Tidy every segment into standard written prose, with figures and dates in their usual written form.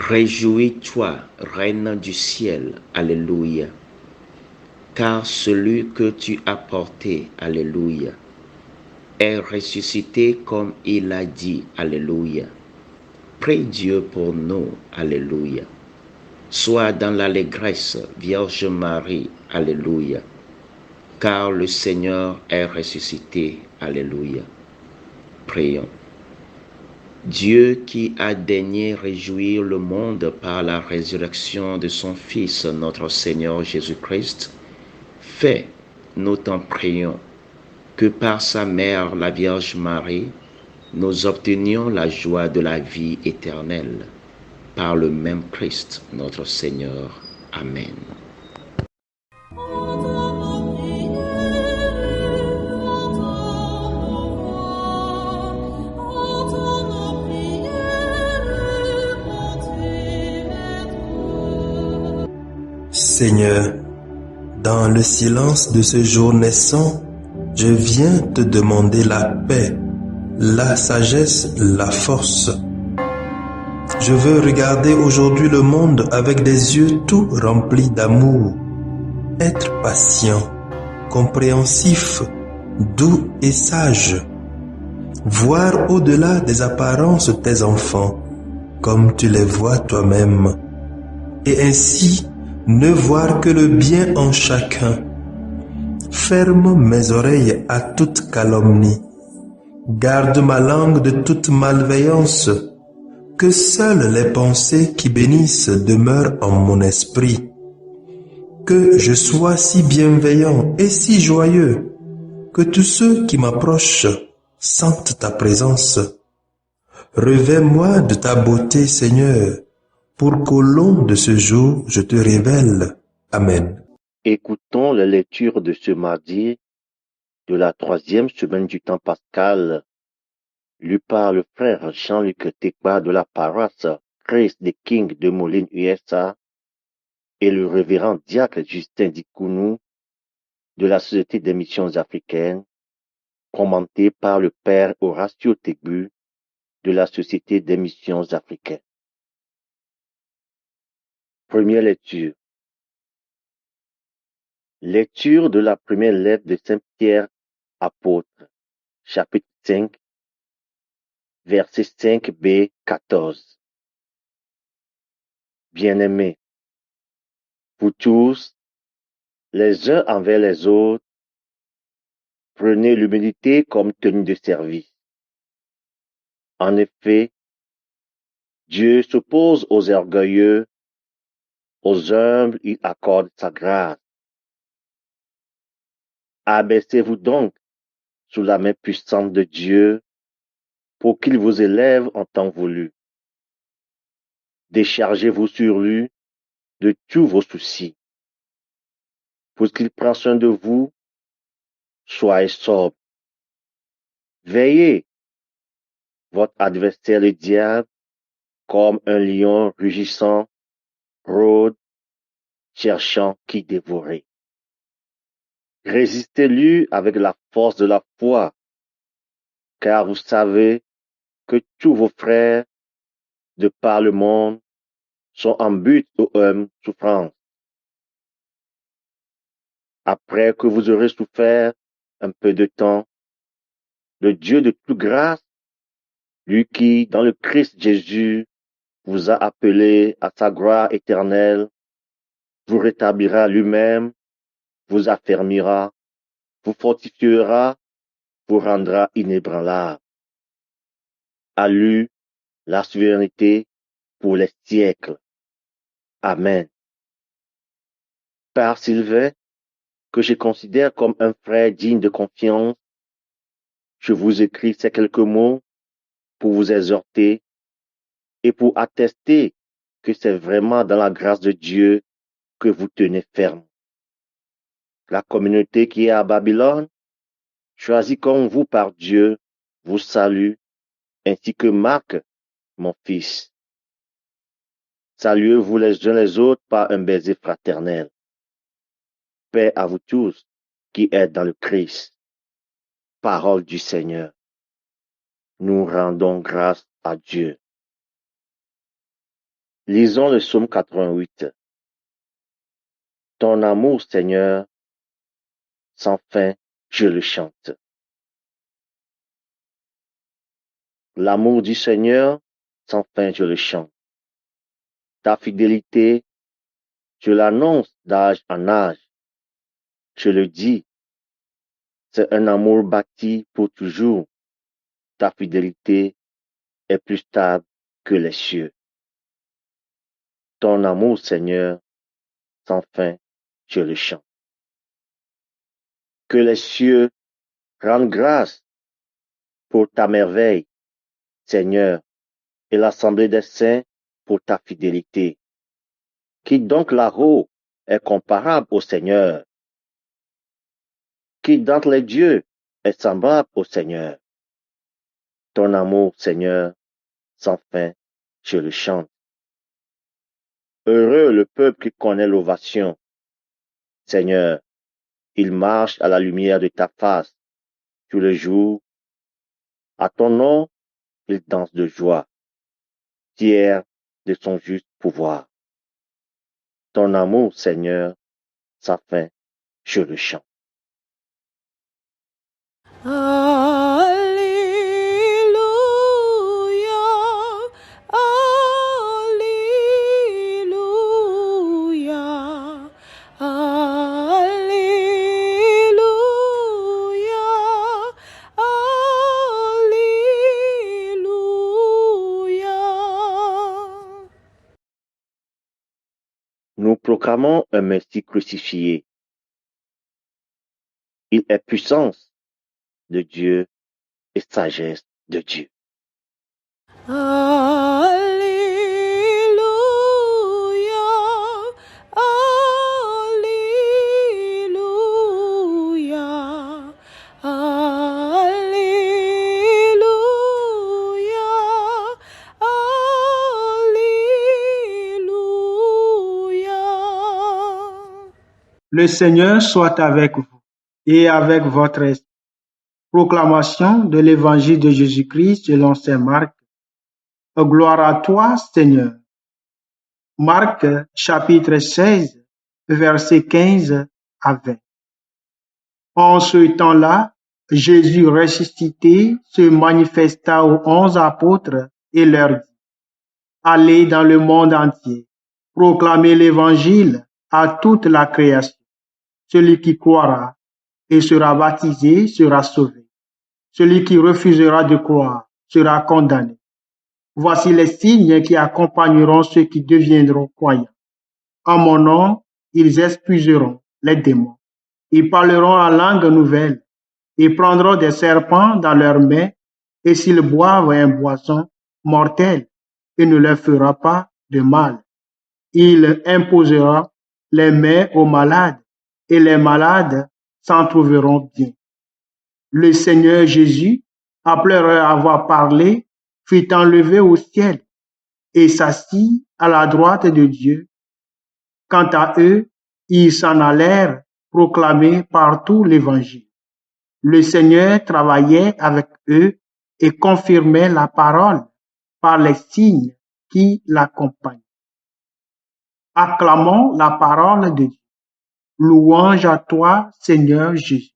Réjouis-toi, Reine du ciel, Alléluia, car celui que tu as porté, Alléluia, est ressuscité comme il a dit, Alléluia. Prie Dieu pour nous, Alléluia. Sois dans l'allégresse, Vierge Marie, Alléluia, car le Seigneur est ressuscité, Alléluia. Prions. Dieu qui a daigné réjouir le monde par la résurrection de son Fils, notre Seigneur Jésus-Christ, fais, nous t'en prions, que par sa mère, la Vierge Marie, nous obtenions la joie de la vie éternelle. Par le même Christ, notre Seigneur. Amen. Seigneur, dans le silence de ce jour naissant, je viens te demander la paix, la sagesse, la force. Je veux regarder aujourd'hui le monde avec des yeux tout remplis d'amour, être patient, compréhensif, doux et sage, voir au-delà des apparences tes enfants, comme tu les vois toi-même, et ainsi ne voir que le bien en chacun. Ferme mes oreilles à toute calomnie. Garde ma langue de toute malveillance. Que seules les pensées qui bénissent demeurent en mon esprit. Que je sois si bienveillant et si joyeux que tous ceux qui m'approchent sentent ta présence. Revêts-moi de ta beauté, Seigneur, pour qu'au long de ce jour, je te révèle. Amen. Écoutons la lecture de ce mardi de la 3e semaine du temps pascal, lu par le frère Jean-Luc Tekba de la paroisse Christ the King de Moline, USA, et le révérend diacre Justin Dikounou de la Société des missions africaines, commenté par le père Horacio Tegbu de la Société des missions africaines. Première lecture. Lecture de la première lettre de Saint Pierre apôtre, chapitre 5, verset 5b 14. Bien-aimés, vous tous, les uns envers les autres, prenez l'humilité comme tenue de service. En effet, Dieu s'oppose aux orgueilleux, aux humbles il accorde sa grâce. Abaissez-vous donc sous la main puissante de Dieu pour qu'il vous élève en temps voulu. Déchargez-vous sur lui de tous vos soucis. Puisqu'il prend soin de vous, soyez sobre. Veillez, votre adversaire le diable, comme un lion rugissant, rôde, cherchant qui dévorer. Résistez-lui avec la force de la foi, car vous savez que tous vos frères de par le monde sont en but aux souffrances. Après que vous aurez souffert un peu de temps, le Dieu de toute grâce, lui qui, dans le Christ Jésus, vous a appelé à sa gloire éternelle, vous rétablira lui-même, vous affermira, vous fortifiera, vous rendra inébranlable. À lui, la souveraineté pour les siècles. Amen. Par Sylvain, que je considère comme un frère digne de confiance, je vous écris ces quelques mots pour vous exhorter et pour attester que c'est vraiment dans la grâce de Dieu que vous tenez ferme. La communauté qui est à Babylone, choisie comme vous par Dieu, vous salue, ainsi que Marc, mon fils. Saluez-vous les uns les autres par un baiser fraternel. Paix à vous tous qui êtes dans le Christ. Parole du Seigneur. Nous rendons grâce à Dieu. Lisons le psaume 88. Ton amour, Seigneur, sans fin, je le chante. L'amour du Seigneur, sans fin, je le chante. Ta fidélité, je l'annonce d'âge en âge. Je le dis, c'est un amour bâti pour toujours. Ta fidélité est plus stable que les cieux. Ton amour, Seigneur, sans fin, je le chante. Que les cieux rendent grâce pour ta merveille, Seigneur, et l'assemblée des saints pour ta fidélité. Qui donc là-haut est comparable au Seigneur? Qui d'entre les dieux est semblable au Seigneur? Ton amour, Seigneur, sans fin, je le chante. Heureux le peuple qui connaît l'ovation. Seigneur, il marche à la lumière de ta face. Tous les jours, à ton nom, il danse de joie, fier de son juste pouvoir. Ton amour, Seigneur, sans fin, je le chante. Alléluia, Alléluia, Alléluia, Alléluia. Nous proclamons un Messie crucifié. Il est puissance de Dieu et sagesse de Dieu. Alléluia, Alléluia, Alléluia, Alléluia. Le Seigneur soit avec vous et avec votre esprit. Proclamation de l'évangile de Jésus-Christ selon saint Marc. Gloire à toi, Seigneur. Marc chapitre 16, versets 15 à 20. En ce temps-là, Jésus ressuscité se manifesta aux 11 apôtres et leur dit, allez dans le monde entier, proclamez l'évangile à toute la création. Celui qui croira et sera baptisé sera sauvé. Celui qui refusera de croire sera condamné. Voici les signes qui accompagneront ceux qui deviendront croyants. En mon nom, ils expulseront les démons. Ils parleront en langue nouvelle. Ils prendront des serpents dans leurs mains et s'ils boivent un boisson mortel, il ne leur fera pas de mal. Il imposera les mains aux malades et les malades s'en trouveront bien. Le Seigneur Jésus, après avoir parlé, fut enlevé au ciel et s'assit à la droite de Dieu. Quant à eux, ils s'en allèrent proclamer partout l'évangile. Le Seigneur travaillait avec eux et confirmait la parole par les signes qui l'accompagnent. Acclamons la parole de Dieu. Louange à toi, Seigneur Jésus.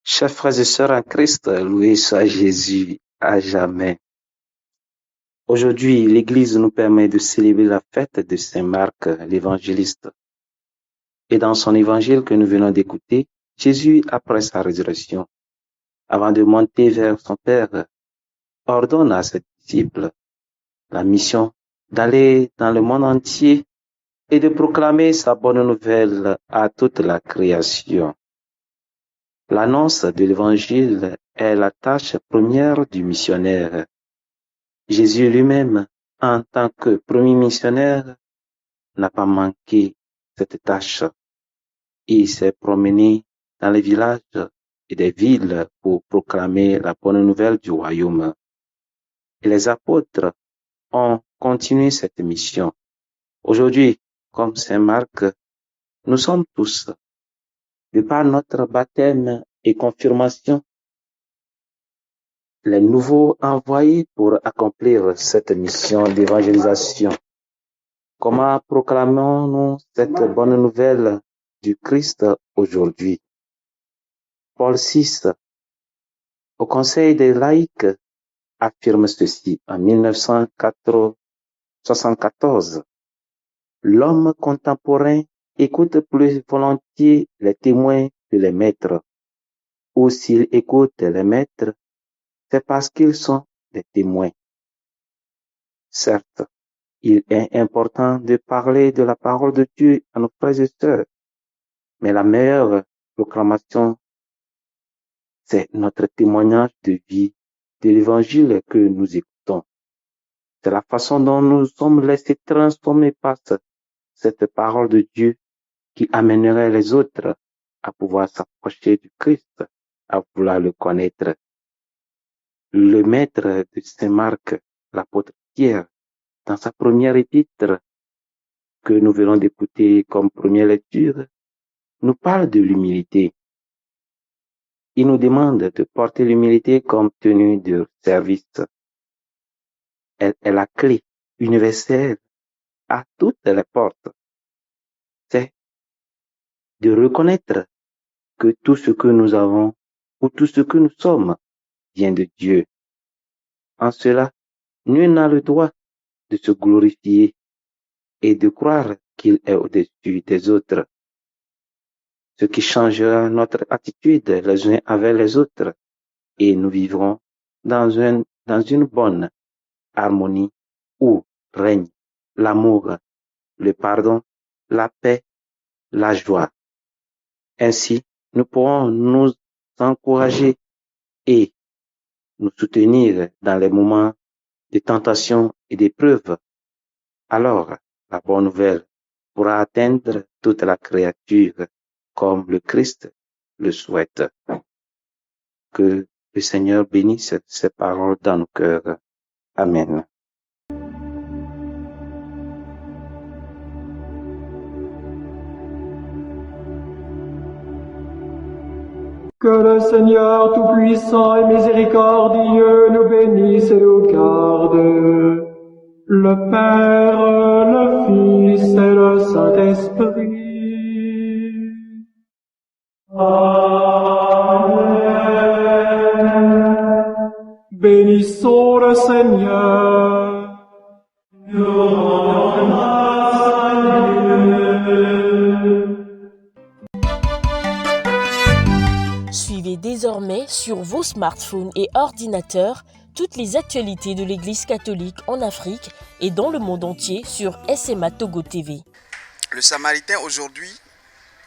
Chers frères et sœurs en Christ, loué soit Jésus à jamais. Aujourd'hui, l'Église nous permet de célébrer la fête de Saint Marc, l'évangéliste. Et dans son évangile que nous venons d'écouter, Jésus, après sa résurrection, avant de monter vers son Père, ordonne à ses disciples la mission d'aller dans le monde entier et de proclamer sa bonne nouvelle à toute la création. L'annonce de l'évangile est la tâche première du missionnaire. Jésus lui-même en tant que premier missionnaire, n'a pas manqué cette tâche. Il s'est promené dans les villages et des villes pour proclamer la bonne nouvelle du royaume. Et les apôtres ont continué cette mission. Aujourd'hui, comme Saint Marc, nous sommes tous, de par notre baptême et confirmation, les nouveaux envoyés pour accomplir cette mission d'évangélisation. Comment proclamons-nous cette bonne nouvelle du Christ aujourd'hui? Paul VI, au Conseil des laïcs, affirme ceci en 1974. L'homme contemporain écoute plus volontiers les témoins que les maîtres, ou s'il écoute les maîtres, c'est parce qu'ils sont des témoins. Certes, il est important de parler de la parole de Dieu à nos frères et sœurs, mais la meilleure proclamation, c'est notre témoignage de vie de l'évangile que nous écoutons. C'est la façon dont nous sommes laissés transformer par cette parole de Dieu qui amènerait les autres à pouvoir s'approcher du Christ, à vouloir le connaître. Le maître de Saint Marc, l'apôtre Pierre, dans sa première épître que nous venons d'écouter comme première lecture, nous parle de l'humilité. Il nous demande de porter l'humilité comme tenue de service. Elle est la clé universelle à toutes les portes. C'est de reconnaître que tout ce que nous avons ou tout ce que nous sommes vient de Dieu. En cela, nul n'a le droit de se glorifier et de croire qu'il est au-dessus des autres. Ce qui changera notre attitude les uns avec les autres et nous vivrons dans une bonne harmonie où règne l'amour, le pardon, la paix, la joie. Ainsi, nous pourrons nous encourager et nous soutenir dans les moments de tentation et d'épreuve. Alors, la bonne nouvelle pourra atteindre toute la créature comme le Christ le souhaite. Que le Seigneur bénisse ces paroles dans nos cœurs. Amen. Que le Seigneur Tout-Puissant et Miséricordieux nous bénisse et nous garde, le Père, le Fils et le Saint-Esprit. Amen. Bénissons le Seigneur. Nous rendons grâce à Dieu. Suivez désormais sur vos smartphones et ordinateurs toutes les actualités de l'Église catholique en Afrique et dans le monde entier sur SMA Togo TV. Le Samaritain aujourd'hui,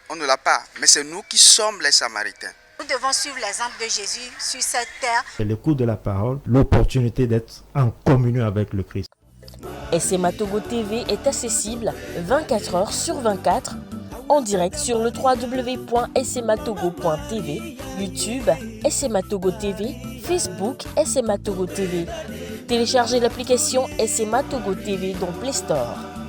on ne l'a pas, mais c'est nous qui sommes les Samaritains. Nous devons suivre l'exemple de Jésus sur cette terre. C'est l'écoute de la parole, l'opportunité d'être en communion avec le Christ. SMA Togo TV est accessible 24 heures sur 24 en direct sur le www.smatogo.tv, YouTube, SMA Togo TV, Facebook, SMA Togo TV. Téléchargez l'application SMA Togo TV dans Play Store.